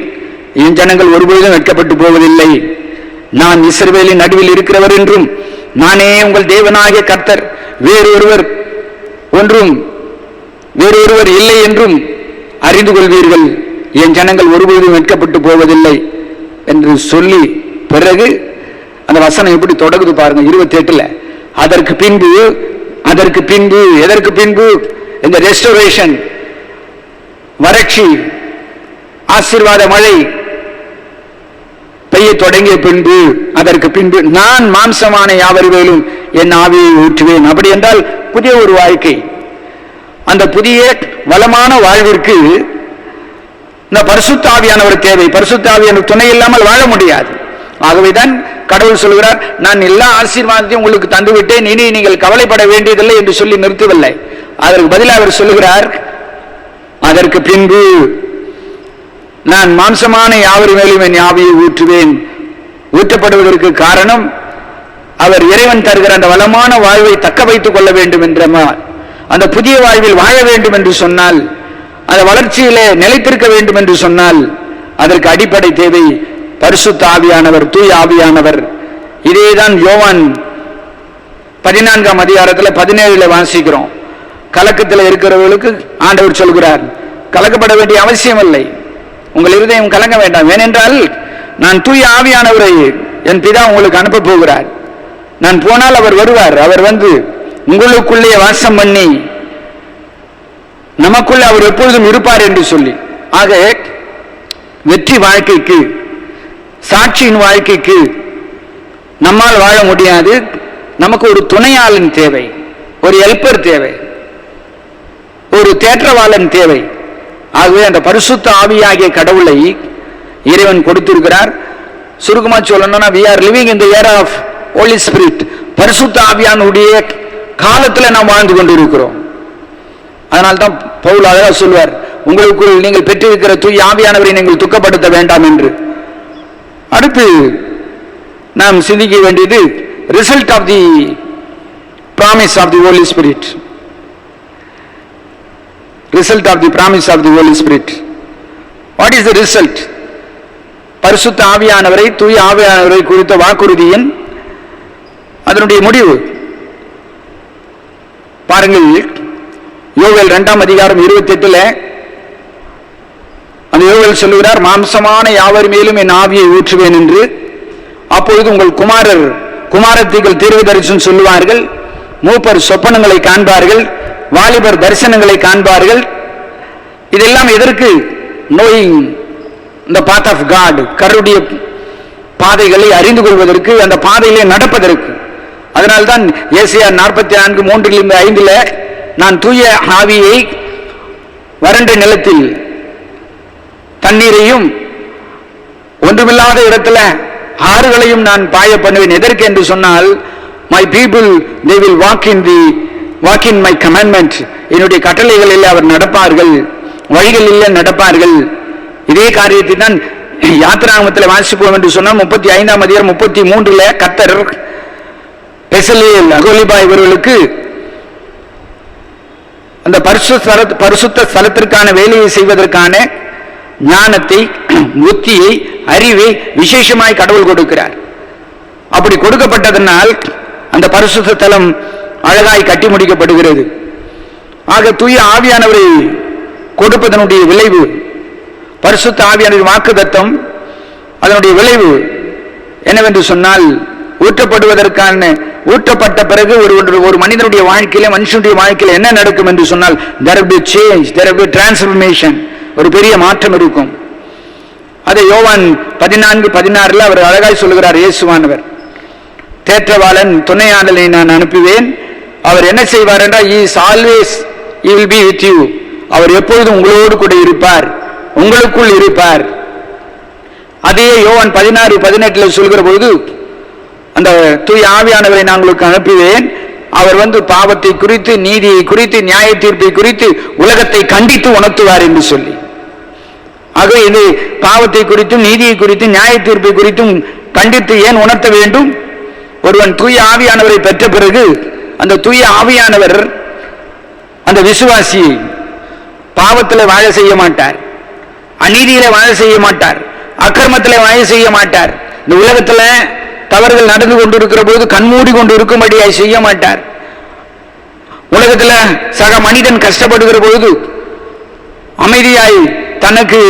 என் ஜனங்கள் ஒருபொழுதும் வெட்கப்பட்டு போவதில்லை. நான் இஸ்ரவேலின் நடுவில் இருக்கிறவர் என்றும், நானே உங்கள் தேவனாகிய கர்த்தர், வேறொருவர் இல்லை என்றும் அறிந்து கொள்வீர்கள். என் ஜனங்கள் ஒருபொழுதும் வெட்கப்பட்டு போவதில்லை என்று சொல்லி பிறகு அந்த வசனம் எப்படி தொடங்குது பாருங்க. 28 அதற்கு பின்பு எதற்கு பின்பு இந்த ரெஸ்டோரேஷன், வறட்சி, ஆசீர்வாத மழை பெய்ய தொடங்கிய பின்பு, அதற்கு பின்பு நான் மாம்சமான யாவரிலும் என் ஆவியை ஊற்றுவேன். அப்படி என்றால் புதிய ஒரு வாழ்க்கை, அந்த புதிய வளமான வாழ்விற்கு இந்த பரிசுத்த ஆவியானவர் தேவை. பரிசுத்த ஆவியானவர் துணை இல்லாமல் வாழ முடியாது. ஆகவேதான் கடவுள் சொல்கிறார், நான் எல்லா ஆசீர்வாதத்தையும் உங்களுக்கு தந்துவிட்டேன், இனி நீங்கள் கவலைப்பட வேண்டியதில்லை என்று சொல்லி நிறுத்தவில்லை. அதற்கு பதிலாக அவர் சொல்லுகிறார், அதற்கு பின்பு நான் மாம்சமான யாவர் மேலும் என் ஆவியை ஊற்றுவேன். ஊற்றப்படுவதற்கு காரணம், அவர் இறைவன் தருகிற அந்த வளமான வாழ்வை தக்க வைத்துக் கொள்ள வேண்டும் என்ற, அந்த புதிய வாழ்வில் வாழ வேண்டும் என்று சொன்னால், அந்த வளர்ச்சியிலே நிலைத்திருக்க வேண்டும் என்று சொன்னால், அதற்கு அடிப்படை தேவை பரிசுத்த ஆவியானவர், தூய ஆவியானவர். இதேதான் யோவான் 14ஆம் அதிகாரத்தில் 17 வாசிக்கிறோம். கலக்கத்தில் இருக்கிறவர்களுக்கு ஆண்டவர் சொல்கிறார், கலக்கப்பட வேண்டிய அவசியம் இல்லை, உங்கள் இருதயம் கலங்க வேண்டாம். ஏனென்றால் நான் தூய ஆவியானவரை என் பிதா உங்களுக்கு அனுப்ப போகிறார். நான் போனால் அவர் வருவார். அவர் வந்து உங்களுக்குள்ளே வாசம் பண்ணி நமக்குள்ளே அவர் எப்பொழுதும் இருப்பார் என்று சொல்லி. ஆக வெற்றி வாழ்க்கைக்கு, சாட்சியின் வாழ்க்கைக்கு நம்மால் வாழ முடியாது. நமக்கு ஒரு துணையாளன் தேவை, ஒரு ஹெல்ப்பர் தேவை, ஒரு தேற்றவாளன் தேவை. ஆகவே அந்த பரிசுத்த ஆவியாகிய கடவுளை இறைவன் கொடுத்திருக்கிறார். சுருக்கமா சொல்லணும்னா, we are living in the era of Holy Spirit. பரிசுத்த ஆவியானுடைய காலத்தில் நாம் வாழ்ந்து கொண்டிருக்கிறோம். அதனால்தான் பவுல் அழகா சொல்வார், உங்களுக்குள் நீங்கள் பெற்றிருக்கிற தூய ஆவியானவரை நீங்கள் துக்கப்படுத்த வேண்டாம் என்று. அடுத்து நாம் சிந்திக்க வேண்டியது result of the promise of the Holy Spirit. Result of the promise of the Holy Spirit. What is the result? பரிசுத்த ஆவியானவரை, தூய ஆவியானவரை குறித்த வாக்குறுதியின் அதனுடைய முடிவு பாருங்கள். யோவேல் 2ஆம் அதிகாரம் 28 அந்த யோவேல் சொல்லுகிறார், மாம்சமான யாவர் மேலும் என் ஆவியை ஊற்றுவேன் என்று. அப்பொழுது உங்கள் குமாரத்திகள் தீர்க்கதரிசனம் சொல்லுவார்கள், மூப்பர் சொப்பனங்களை காண்பார்கள், வாலிபர் தரிசனங்களை காண்பார்கள். இதெல்லாம் எதற்கு? Knowing the path of God, கர்த்தருடைய பாதைகளை அறிந்து கொள்வதற்கு, அந்த பாதையிலே நடப்பதற்கு. அதனால்தான் ஏசாயா 44:3-5 நான் தூய ஆவியை வறண்ட நிலத்தில் தண்ணீரையும் ஒன்றுமில்லாத இடத்துல ஆறுகளையும் நான் பாய பண்ணுவேன். எதற்கு என்று சொன்னால், my people they will walk in my commandment. என்னுடைய கட்டளைகளில் அவர் நடப்பார்கள், வழிகளில் நடப்பார்கள். இதே காரியத்தை தான் யாத்திராகமத்தில் வாசிப்போம் என்று சொன்னால் 35ஆம் அதிகாரம் 33 கர்த்தர் பெசலேல் அகோலிபா இவர்களுக்கு அந்த பரிசுத்த ஸ்தலத்திற்கான வேலையை செய்வதற்கான ஞானத்தை, புத்தியை, அறிவை விசேஷமாய் கடவுள் கொடுக்கிறார். அப்படி கொடுக்கப்பட்டதனால் அந்த பரிசுத்த ஸ்தலம் அழகாய் கட்டி முடிக்கப்படுகிறது. ஆக தூய ஆவியானவரை கொடுப்பதனுடைய விளைவு, பரிசுத்த ஆவியானவர் வாக்குத்தத்தம், அதனுடைய விளைவு என்னவென்று சொன்னால், ஊற்றப்பட்ட பிறகு ஒரு மனிதனுடைய வாழ்க்கையில, மனுஷனுடைய வாழ்க்கையில என்ன நடக்கும் என்று சொன்னால், there will be change, there will be transformation, ஒரு பெரிய மாற்றம் இருக்கும். அதை யோவான் 14:16 அவர் அழகாய் சொல்லுகிறார். இயேசுவானவர், தேற்றவாளன் துணையாளனை நான் அனுப்புவேன், அவர் என்ன செய்வார் என்றால், he is always, he will be with you, அவர் எப்பொழுதும் உங்களோடு கூட இருப்பார், உங்களுக்குள் இருப்பார். அதே யோவான் 16:18 சொல்கிற பொழுது, அந்த தூய ஆவியானவரை நான் உங்களுக்கு அனுப்புவேன், அவர் பாவத்தை குறித்து, நீதியை குறித்து, நியாய தீர்ப்பை குறித்து உலகத்தை கண்டித்து உணர்த்துவார் என்று சொல்லி. ஆக இது பாவத்தை குறித்தும், நீதியை குறித்தும், நியாய தீர்ப்பை குறித்தும் கண்டித்து ஏன் உணர்த்த வேண்டும்? ஒருவன் தூய ஆவியானவரை பெற்ற பிறகு அந்த தூய ஆவியானவர் அந்த விசுவாசியை பாவத்தில் வாழ செய்ய மாட்டார், அநீதியில வாழ செய்ய மாட்டார், அக்கிரமத்தில் வாழ செய்ய மாட்டார். இந்த உலகத்துல தவறுகள் நடந்து கொண்டிருக்கிற போது கண்மூடி கொண்டு இருக்கும்படியாய் செய்ய மாட்டார். உலகத்துல சக மனிதன் கஷ்டப்படுகிற போது அமைதியாய் தனக்கு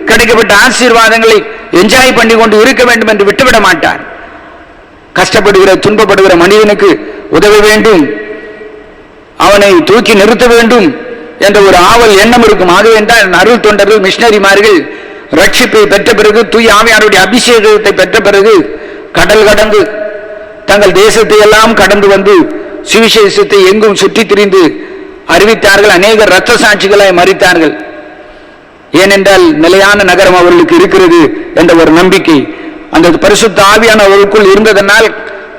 கிடைக்கப்பட்ட ஆசீர்வாதங்களை என்ஜாய் பண்ணி கொண்டு இருக்க வேண்டும் என்று விட்டுவிட மாட்டார். கஷ்டப்படுகிற, துன்பப்படுகிற மனிதனுக்கு உதவ வேண்டும், அவனை தூக்கி நிறுத்த வேண்டும் என்ற ஒரு ஆவல் எண்ணம் இருக்கும். ஆகவே அருள் தொண்டர்கள், மிஷனரிமார்கள் ரட்சிப்பை பெற்ற பிறகு, தூய ஆவியானவருடைய அபிஷேகத்தை பெற்ற பிறகு கடல் கடந்து தங்கள் தேசத்தை எல்லாம் கடந்து வந்து சுவிசேஷத்தை எங்கும் சுற்றி திரிந்து அறிவித்தார்கள். அநேகர் இரத்த சாட்சிகளாய் மரித்தார்கள். ஏனென்றால் நிலையான நகரம் அவர்களுக்கு இருக்கிறது என்ற ஒரு நம்பிக்கை அந்த பரிசுத்த ஆவியானவர்களுக்குள் இருந்ததனால்,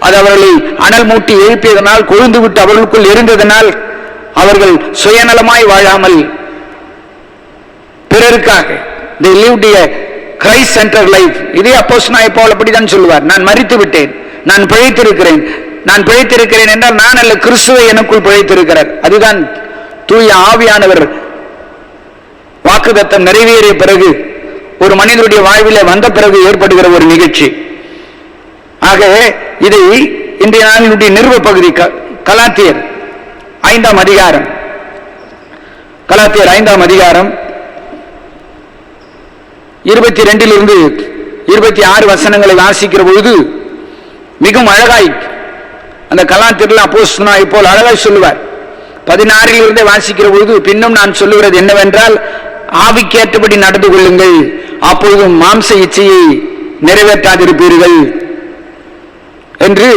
அது அவர்களை அனல் மூட்டி எழுப்பியதனால், கொழுந்து விட்டு அவர்களுக்குள் இருந்ததனால், அவர்கள் சுயநலமாய் வாழாமல் பிறருக்காக they lived a Christ centered life. இதே அப்போஸ்தலனாகிய பவுல் அப்படிதான் சொல்லுவார், நான் மரித்து விட்டேன், நான் பிழைத்திருக்கிறேன். நான் பிழைத்திருக்கிறேன் என்றால் நான் அல்ல, கிறிஸ்துவை எனக்குள் பிழைத்திருக்கிறார். அதுதான் தூய ஆவியானவர் வாக்குத்தத்தம் நிறைவேறிய பிறகு, ஒரு மனிதனுடைய வாழ்விலே வந்த பிறகு ஏற்படுகிற ஒரு நிகழ்ச்சி. ஆக இதை இன்றைய நாளினுடைய நிறுவ பகுதி கலாத்தியர் 5ஆம் அதிகாரம், கலாத்தியர் 5ஆம் அதிகாரம் 22 26 வசனங்களை வாசிக்கிற பொழுது மிகவும் அழகாய் அந்த கலாத்தியர்கள் அப்போஸ்தலனாகிய பவுல் அழகாய் சொல்லுவார். 16 வாசிக்கிற பொழுது, பின்னும் நான் சொல்லுகிறது என்னவென்றால், ஆவிக்கேற்றபடி நடந்து கொள்ளுங்கள், அப்பொழுதும் மாம்ச இச்சையை நிறைவேற்றாதிருப்பீர்கள் என்று.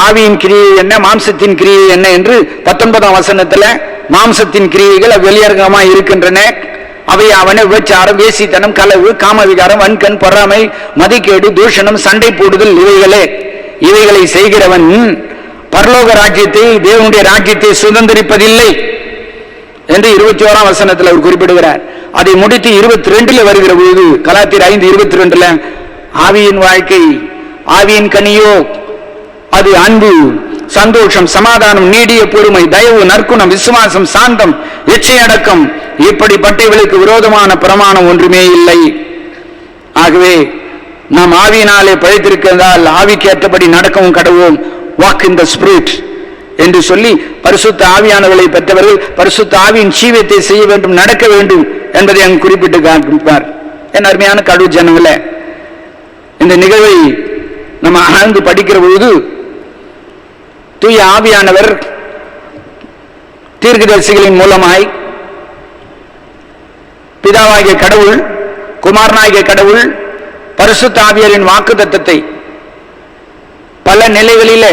ஆவியின் கிரியை என்ன, மாம்சத்தின் கிரியை என்ன என்று 19ஆம் வசனத்துல மாம்சத்தின் கிரியைகள் வெளியரங்கமாய் இருக்கின்றன. அவை அவனை விபச்சாரம், வேசித்தனம், களவு, காமவிகாரம், வன்கண், பொறாமை, மதிக்கேடு, தூஷணம், சண்டை போடுதல், இவைகளை செய்கிறவன் பரலோக ராஜ்யத்தை, தேவனுடைய ராஜ்யத்தை சுதந்திரிப்பதில்லை என்று 21ஆம் வசனத்தில் அவர் குறிப்பிடுகிறார். அதை முடித்து 22 வருகிற பொழுது, கலாத்தியர் 5:22 ஆவியின் வாழ்க்கை, ஆவியின் கனியோ அது அன்பு, சந்தோஷம், சமாதானம், நீடிய பொறுமை, தயவு, நற்குணம், விசுவாசம், சாந்தம், இச்சையடக்கம், இப்படிப்பட்டவர்களுக்கு விரோதமான பிரமாணம் ஒன்றுமே இல்லை. ஆகவே நாம் ஆவியினாலே பழைத்திருக்கிறதால் ஆவிக்கேற்றபடி நடக்கவும் கடவுவோம், வாக் இன் த ஸ்பிரிட் என்று சொல்லி, பரிசுத்த ஆவியானவர்களை பெற்றவர்கள் பரிசுத்த ஆவியின் ஜீவியத்தை செய்ய வேண்டும், நடக்க வேண்டும் என்பதை அங்கு குறிப்பிட்டு காண்பிப்பார். என் அருமையான கடவுள் ஜனங்களே, இந்த நிகழ்வை நம்ம ஆழ்ந்து படிக்கிற பொழுது, தூய ஆவியானவர் தீர்க்கதரிசிகளின் மூலமாய் பிதாவாகிய கடவுள், குமாரனாகிய கடவுள் பரிசுத்த ஆவியாரின் வாக்குத்தத்தத்தை பல நிலைகளிலே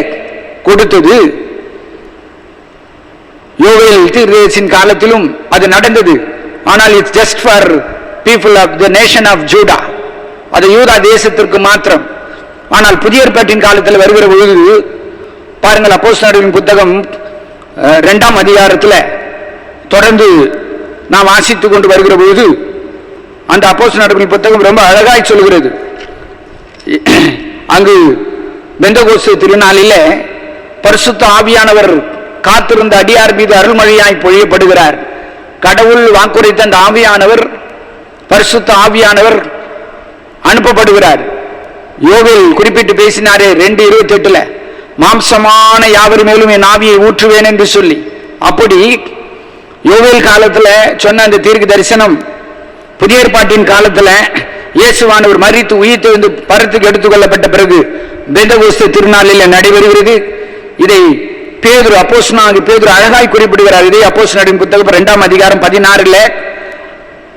கொடுத்தது. யோவேல் தீர்க்கதரிசியின் காலத்திலும் அது நடந்தது. ஆனால் it's just for people of the nation of Judah, அது யூதா தேசத்திற்கு மாத்திரம். ஆனால் புதிய ஏற்பாட்டின் காலத்தில் வருகிற பொழுது பாருங்கள், அப்போஸ்தலர்களின் புத்தகம் 2ஆம் அதிகாரத்தில் தொடர்ந்து நாம் வாசித்துக் கொண்டு வருகிற பொழுது, அந்த அப்போஸ்தலர் நடபடிகளின் புத்தகம் ரொம்ப அழகாய் சொல்கிறது. அங்கு பெந்தகோஸ்து திருநாளிலே பரிசுத்த ஆவியானவர் காத்திருந்த அடியார் மீது அருள்மழையாய் பொழியப்படுகிறார். கடவுள் வாக்குரைத்த அந்த ஆவியானவர், பரிசுத்த ஆவியானவர் அனுப்பப்படுகிறார். யோவேல் குறிப்பிட்டு பேசினாரே 2:28, மாம்சமான யாவர் மேலும் என் ஆவியை ஊற்றுவேன் என்று சொல்லி. அப்படி யோவேல் காலத்துல சொன்ன அந்த தீர்க்க தரிசனம் புதிய ஏற்பாட்டின் காலத்துல இயேசுவானவர் மரித்து உயிர்த்தெழுந்து பரத்துக்கு எடுத்துக்கொள்ளப்பட்ட பிறகு பெந்தகோஸ்து திருநாளில் நடைபெறுகிறது. இதை பேதுரு, அப்போஸ்தலனாகிய பேதுரு அழகாய் குறிப்பிடுகிறார். இதை அப்போஸ்தலரின் புத்தகம் 2ஆம் அதிகாரம் 16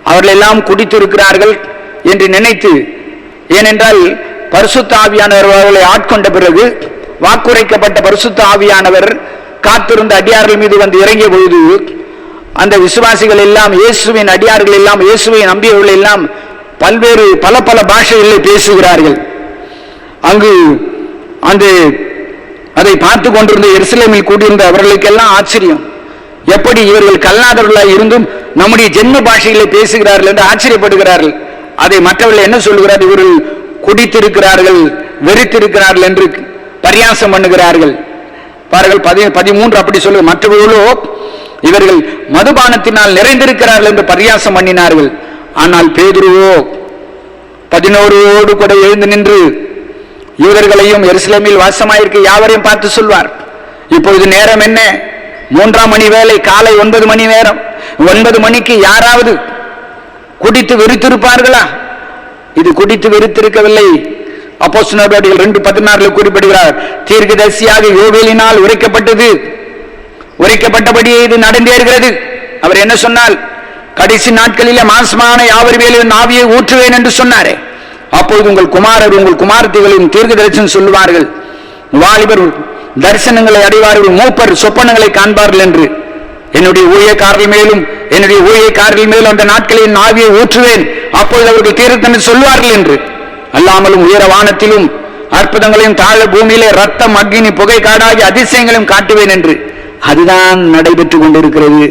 அவர்கள் எல்லாம் குடித்திருக்கிறார்கள் என்று நினைத்து, ஏனென்றால் பரிசுத்த ஆவியானவர் அவர்களை ஆட்கொண்ட பிறகு வாக்குரைக்கப்பட்ட பரிசுத்த ஆவியானவர் காத்திருந்த அடியார்கள் மீது வந்து இறங்கிய பொழுது அந்த விசுவாசிகள் எல்லாம், இயேசுவின் அடியார்கள் எல்லாம், இயேசுவை நம்பியவர்கள் எல்லாம் பல்வேறு பல பாஷைகளில் பேசுகிறார்கள். அங்கு அந்த அதை பார்த்து கொண்டிருந்த எருசலேமில் கூடியிருந்த அவர்களுக்கெல்லாம் ஆச்சரியம். எப்படி இவர்கள் கல்லாதவர்களாய் இருந்தும் நம்முடைய ஜென்ம பாஷைகளை பேசுகிறார்கள் என்று ஆச்சரியப்படுகிறார்கள். அதை மற்றவர்கள் என்ன சொல்லுகிறார்கள்? இவர்கள் குடித்திருக்கிறார்கள், வெறித்திருக்கிறார்கள் என்று பரியாசம் பண்ணுகிறார்கள். பாருங்கள் 13 அப்படி சொல்லு. மற்றவர்களோ இவர்கள் மதுபானத்தினால் நிறைந்திருக்கிறார்கள் என்று பரியாசம் பண்ணினார்கள். ஆனால் பேதுருவோ 11 கூட எழுந்து நின்று யூதர்களையும் எருசலேமில் வாசமாயிருக்க யாவரையும் பார்த்து சொல்வார், இப்பொழுது நேரம் என்ன? 3ஆம் மணி வேளை, காலை 9 மணி நேரம். 9 மணிக்கு யாராவது குடித்து வெறித்திருப்பார்களா? இது குடித்து வெறித்திருக்கவில்லை. அப்போஸ்தலர் நடபடிகள் 2:16 குறிப்பிடுகிறார், தீர்க்கதரிசியாக யோவேலினால் உரைக்கப்பட்டபடியே இது நடந்தேறுகிறது. அவர் என்ன சொன்னால், கடைசி நாட்களிலே மாம்சமான யாவர் மேலும் ஆவியை ஊற்றுவேன் என்று சொன்னாரே. அப்பொழுது உங்கள் குமாரர் உங்கள் குமாரத்திகளின் தீர்க்க தரிசனம் சொல்லுவார்கள், வாலிபர் தரிசனங்களை அடைவார்கள், மூப்பர் சொப்பனங்களை காண்பார்கள் என்று. என்னுடைய ஊழியக்காரர்கள் மேலும் அந்த நாட்களில் ஆவியை ஊற்றுவேன், அப்பொழுது அவர்கள் தீர்க்கதரிசனம் சொல்வார்கள் என்று. அல்லாமலும் உயர வானத்திலும் அற்புதங்களையும் தாழ பூமியிலே ரத்தம், அக்னி, புகை காடாகி அதிசயங்களையும் காட்டுவேன் என்று. அதுதான் நடைபெற்றுக் கொண்டிருக்கிறது,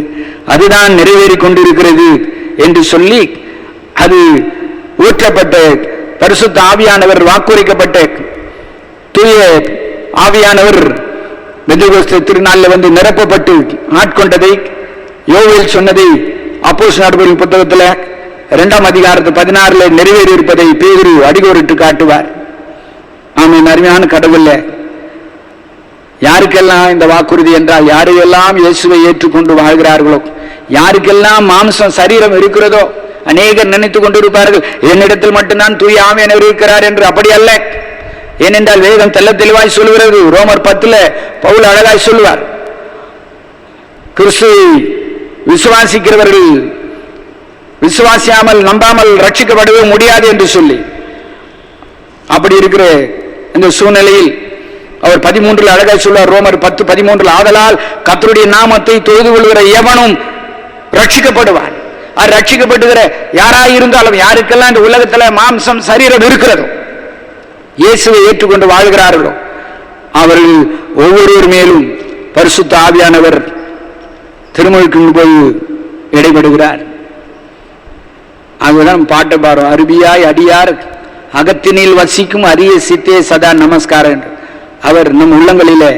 அதுதான் நிறைவேறி கொண்டிருக்கிறது என்று சொல்லி, அது ஊற்றப்பட்ட பரிசுத்த ஆவியானவர், வாக்குரைக்கப்பட்ட தூய ஆவியானவர் பெந்தகோஸ்து திருநாளில் வந்து நிரப்பப்பட்டு ஆட்கொண்டதை, யோவேல் சொன்னதை அப்போஸ்தலர் நடபடிகளின் புத்தகத்தில் 2ஆம் அதிகாரத்தில் 16 நிறைவேறி இருப்பதை பேதுரு அடிகோரிட்டு காட்டுவார். ஆமென். அருமையான கடவுள்ல யாருக்கெல்லாம் இந்த வாக்குறுதி என்றால், யாரையெல்லாம் இயேசுவை ஏற்றுக்கொண்டு வாழ்கிறார்களோ, யாருக்கெல்லாம் மாம்சம் சரீரம் இருக்கிறதோ, அநேகர் நினைத்துக் கொண்டிருப்பார்கள் என்னிடத்தில் மட்டும்தான் தூய ஆவியானவர் இருக்கிறார் என்று. அப்படி அல்ல. ஏனென்றால் வேதம் தெள்ள தெளிவாய் சொல்லுகிறது. ரோமர் 10 பவுல் அழகாய் சொல்லுவார், கிறிஸ்துவை விசுவாசிக்கிறவர்கள் விசுவாசியாமல் நம்பாமல் ரட்சிக்கப்படவே முடியாது என்று சொல்லி. அப்படி இருக்கிற இந்த சூழ்நிலையில் அவர் 13 அழகாய் சொல்வார். ரோமர் 10:13, ஆதலால் கர்த்தருடைய நாமத்தை தொழுது கொள்கிற எவனும் ரட்சிக்கப்படுவான். அது ரட்சிக்கப்படுகிற யாராயிருந்தாலும், யாருக்கெல்லாம் இந்த உலகத்தில் மாம்சம் சரீரம் இருக்கிறதோ, இயேசுவை ஏற்றுக்கொண்டு வாழ்கிறார்களோ, அவர்கள் ஒவ்வொருவர் மேலும் பரிசுத்த ஆவியானவர் திருமுழுக்கு போய் இடைபடுகிறார். அதுதான் பாட்டு பாரும், அருவியாய் அடியார் அகத்தினில் வசிக்கும் அரிய சித்தே சதா நமஸ்காரம் என்று. அவர் நம் உள்ளங்களிலே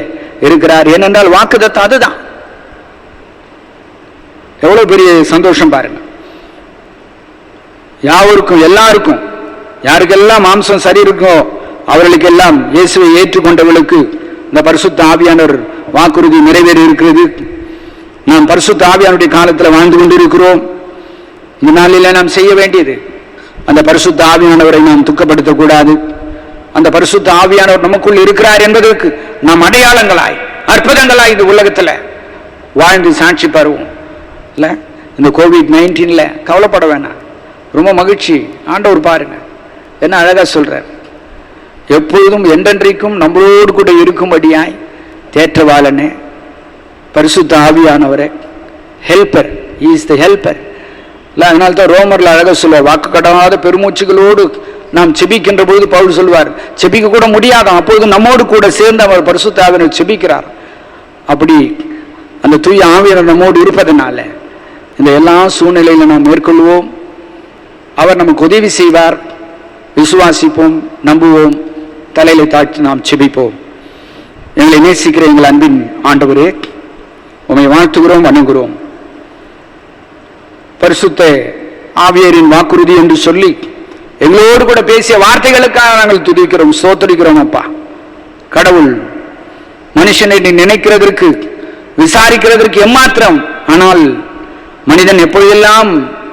இருக்கிறார். ஏனென்றால் வாக்குத்தத்தம் அதுதான். எவ்வளவு பெரிய சந்தோஷம் பாருங்க. யாவருக்கும், எல்லாருக்கும், யாருக்கெல்லாம் மாம்சம் சரி இருக்கோ அவர்களுக்கெல்லாம் இயேசுவை ஏற்றுக்கொண்டவர்களுக்கு இந்த பரிசுத்த ஆவியானவர் வாக்குறுதி நிறைவேறி இருக்கிறது. நாம் பரிசுத்த ஆவியானுடைய காலத்தில் வாழ்ந்து கொண்டிருக்கிறோம். இந்த நாளில் நாம் செய்ய வேண்டியது, அந்த பரிசுத்த ஆவியானவரை நாம் துக்கப்படுத்தக்கூடாது. அந்த பரிசுத்த ஆவியானவர் நமக்குள் இருக்கிறார் என்பதற்கு நாம் அடையாளங்களாய், அற்புதங்களாய் இந்த உலகத்தில் வாழ்ந்து சாட்சி பெறுவோம். இல்லை, இந்த COVID-19 கவலைப்பட வேணாம், ரொம்ப மகிழ்ச்சி. ஆண்டவர் பாருங்க என்ன அழகா சொல்றார், எப்பொழுதும் என்றென்றைக்கும் நம்மளோடு கூட இருக்கும்படியாய் தேற்றவாளனே பரிசுத்த ஆவியானவரே, helper, he is the helper. இல்லை, அதனால தான் ரோமர்ல அழகா சொல்லுவார், வாக்கு கடவாத பெருமூச்சுகளோடு நாம் செபிக்கின்ற பொழுது பவுல் சொல்வார், செபிக்க கூட முடியாதான், அப்பொழுது நம்மோடு கூட சேர்ந்து அவர் பரிசுத்த ஆவியானவர் செபிக்கிறார். அப்படி அந்த தூய ஆவியானவர் நம்மோடு இருப்பதனால இந்த எல்லா சூழ்நிலையில நாம் மேற்கொள்வோம். அவர் நமக்கு உதவி செய்வார். விசுவாசிப்போம், நம்புவோம், தலையில தாழ்த்தி நாம் செபிப்போம். எங்களை நேசிக்கிற எங்கள் அன்பின் ஆண்டவரே, உம்மை வாழ்த்துகிறோம், வணங்குகிறோம். பரிசுத்த ஆவியரின் வாக்குறுதி என்று சொல்லி எங்களோடு கூட பேசிய வார்த்தைகளுக்காக நாங்கள் துதிக்கிறோம், ஸ்தோத்திரிக்கிறோம். அப்பா, கடவுள் மனுஷனை நினைக்கிறதற்கு, விசாரிக்கிறதற்கு எம்மாத்திரம். ஆனால் மனிதன் எப்பொழுதெல்லாம்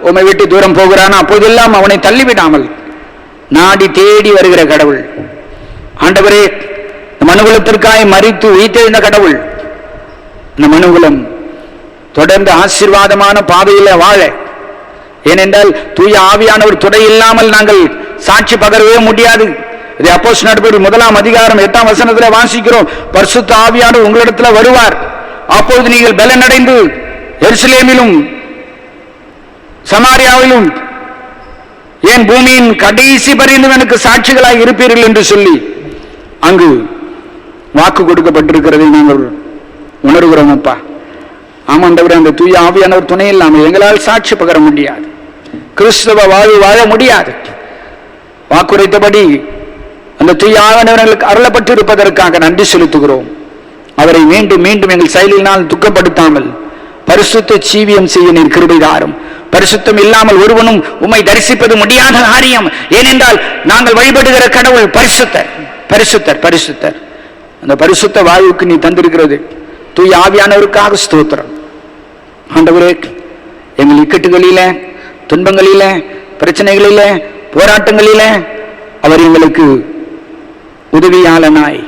உம்மை விட்டு தூரம் போகிறானோ அப்போதெல்லாம் அவனை தள்ளிவிடாமல் நாடி தேடி வருகிற கடவுள். ஆண்டவரே, மனுகுலத்திற்காய் மரித்து உயிர்த்தெழுந்த கடவுள், இந்த மனுகுலம் தொடர்ந்து ஆசீர்வாதமான பாதையில வாழ, ஏனென்றால் தூய ஆவியானவர் துணை இல்லாமல் நாங்கள் சாட்சி பகரவே முடியாது. இதை அப்போஸ்தலர் நடபடிகள் 1 அதிகாரம் 8 வசனத்தில் வாசிக்கிறோம். பரிசுத்த ஆவியானவர் உங்களிடத்தில் வருவார், அப்பொழுது நீங்கள் பலனடைந்து எருசலேமிலும் சமாரியாவிலும் ஏன் பூமியின் கடைசி பரியந்தம் எனக்கு சாட்சிகளாக இருப்பீர்கள் என்று சொல்லி அங்கு வாக்கு கொடுக்கப்பட்டிருக்கிறதை நாங்கள் உணர்கிறோம். அப்பா, ஆமாண்டவர், அந்த தூய ஆவியானவர் துணை இல்லாமல் எங்களால் சாட்சி பகர முடியாது, கிறிஸ்தவ வாழ்வு வாழ முடியாது. வாக்குரைத்தபடி அந்த தூய ஆவியானவர்களுக்கு அருளப்பட்டு இருப்பதற்காக நன்றி செலுத்துகிறோம். அவரை மீண்டும் மீண்டும் எங்கள் செயலினால் துக்கப்படுத்தாமல் பரிசுத்த ஜீவியம் செய்ய நீர் கிருபை தாரும். பரிசுத்தம் இல்லாமல் ஒருவனும் உம்மை தரிசிப்பது முடியாத காரியம். ஏனென்றால் நாங்கள் வழிபடுகிற கடவுள் பரிசுத்தர், பரிசுத்தர், பரிசுத்தர். அந்த பரிசுத்த வாழ்வுக்கு நீ தந்திருக்கிறது தூய ஆவியானவருக்காக ஸ்தோத்திரம். ஆண்டவரே, எங்கள் இக்கட்டுகளில, துன்பங்களில, பிரச்சனைகளில, போராட்டங்களில அவர் எங்களுக்கு உதவியாளனாய்,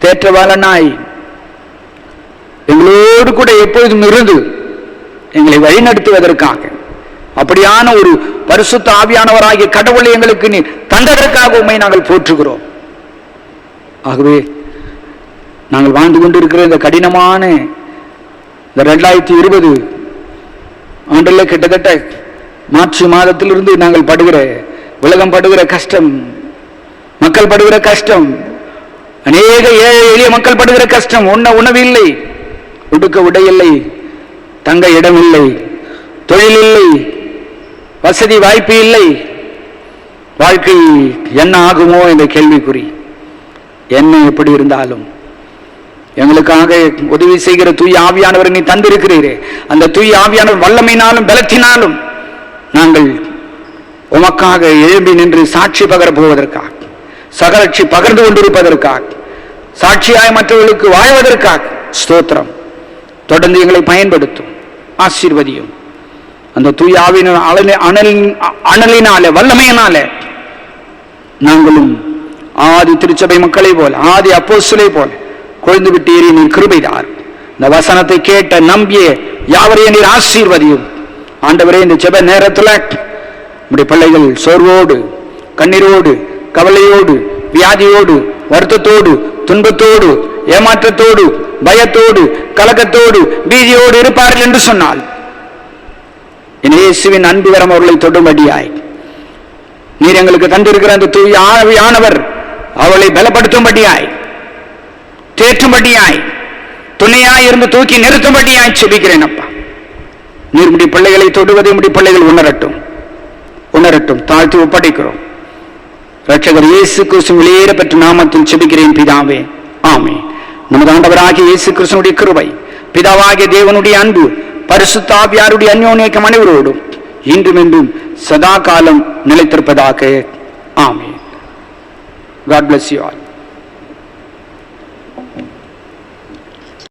தேற்றவாளனாய், எங்களோடு கூட எப்பொழுதும் இருந்து எங்களை வழிநடத்துவதற்காக, அப்படியான ஒரு பரிசுத்த ஆவியானவராகிய கடவுளை எங்களுக்கு நீ தந்ததற்காக உம்மை நாங்கள் போற்றுகிறோம். ஆகவே நாங்கள் வாழ்ந்து கொண்டிருக்கிற இந்த கடினமான இந்த 2020 ஆண்டில் கிட்டத்தட்ட மார்ச் மாதத்திலிருந்து நாங்கள் படுகிற, உலகம் படுகிற கஷ்டம், மக்கள் படுகிற கஷ்டம், அநேக ஏழை எளிய மக்கள் படுகிற கஷ்டம், உண்ண உணவில்லை, உடுக்க உடையில்லை, தங்க இடமில்லை, தொழில் இல்லை, வசதி வாய்ப்பு இல்லை, வாழ்க்கை என்ன ஆகுமோ என்ற கேள்விக்குறி. என்ன எப்படி இருந்தாலும் எங்களுக்காக உதவி செய்கிற தூய ஆவியானவரை நீ தந்திருக்கிறீரே, அந்த தூய ஆவியானவர் வல்லமையினாலும் பலத்தினாலும் நாங்கள் உமக்காக எழும்பி நின்று சாட்சி பகர போவதற்காக, சகலட்சி பகர்ந்து கொண்டிருப்பதற்காக, சாட்சியாய் மற்றவர்களுக்கு வாழ்வதற்காக ஸ்தோத்திரம். தொடர்ந்து எங்களை பயன்படுத்தும், ஆசீர்வதியும். அந்த தூய ஆவியின் அனலினாலே, வல்லமையினாலே நாங்களும் ஆதி திருச்சபை மக்களை போல, ஆதி அப்போஸ்தலரை போல கொழுந்து விட்டு ஏறி நீர் கிருபைதார். இந்த வசனத்தை கேட்ட நம்பிய யாவரையும் நீர் ஆசீர்வதியும். ஆண்டவரே, இந்த ஜெப நேரத்தில் நம்முடைய பிள்ளைகள் சோர்வோடு, கண்ணீரோடு, கவலையோடு, வியாதியோடு, வருத்தத்தோடு, துன்பத்தோடு, ஏமாற்றத்தோடு, பயத்தோடு, கலக்கத்தோடு, பீதியோடு இருப்பார்கள் என்று சொன்னால், என் இயேசுவின் அன்பு வரம் அவர்களை தொடும்படியாய் நீர் எங்களுக்கு தந்திருக்கிற அந்த தூய ஆவியானவர் அவளை பலப்படுத்தும்படியாய், தேற்றும்படியாய், துணையாய் இருந்து தூக்கி நிறுத்தும்படியாய் செபிக்கிறேன். அப்பா, நீர் உம்முடைய பிள்ளைகளை தொடுவதை உம்முடைய பிள்ளைகள் உணரட்டும், உணரட்டும். தாழ்த்தி ஒப்படைக்கிறோம். இரட்சகர் இயேசு கிறிஸ்து வெளியேற பெற்ற நாமத்தில் செபிக்கிறேன் பிதாவே, ஆமென். நமது ஆண்டவராகிய இயேசு கிறிஸ்துவினுடைய கிருபை, பிதாவாகிய தேவனுடைய அன்பு, பரிசுத்த ஆவியாருடைய அந்யோன்யம் அனைவரோடும் இன்றும் என்றும் சதா காலம் நிலைத்திருப்பதாக. ஆமென். God bless you all.